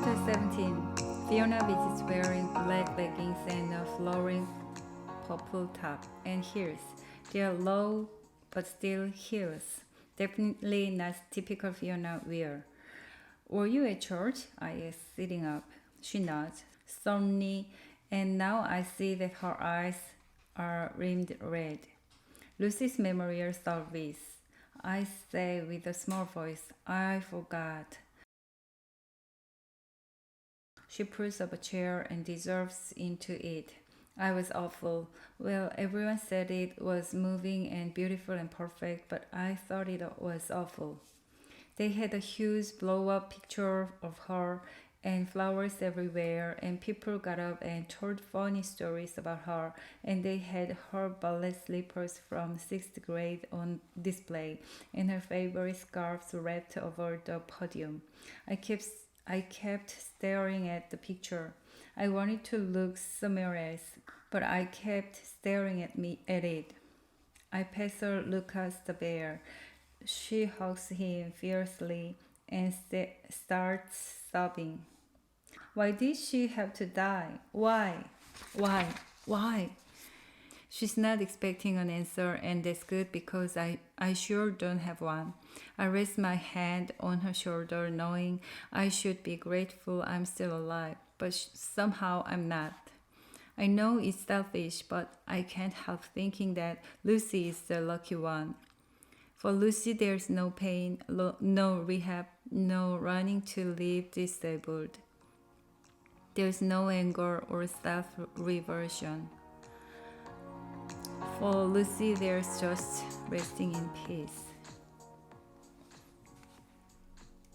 Chapter 17. Fiona visits wearing black leggings and a flowing purple top and heels. They are low but still heels. Definitely not typical Fiona wear. Were you at church? I asked, sitting up. She nods, solemnly, and now I see that her eyes are rimmed red. Lucy's memorial service. I say with a small voice, I forgot. She pulls up a chair and dissolves into it. I was awful. Well, everyone said it was moving and beautiful and perfect, but I thought it was awful. They had a huge blow-up picture of her and flowers everywhere, and people got up and told funny stories about her, and they had her ballet slippers from 6th grade on display, and her favorite scarves wrapped over the podium. I kept staring at the picture. I wanted to look somewhere else, but I kept staring at it. I pass her Lucas the bear. She hugs him fiercely and starts sobbing. Why did she have to die? Why? Why? Why? She's not expecting an answer, and that's good because I sure don't have one. I rest my hand on her shoulder, knowing I should be grateful I'm still alive, but somehow I'm not. I know it's selfish, but I can't help thinking that Lucy is the lucky one. For Lucy, there's no pain, no rehab, no running to live disabled. There's no anger or self-reversion. For Lucy, there's just resting in peace.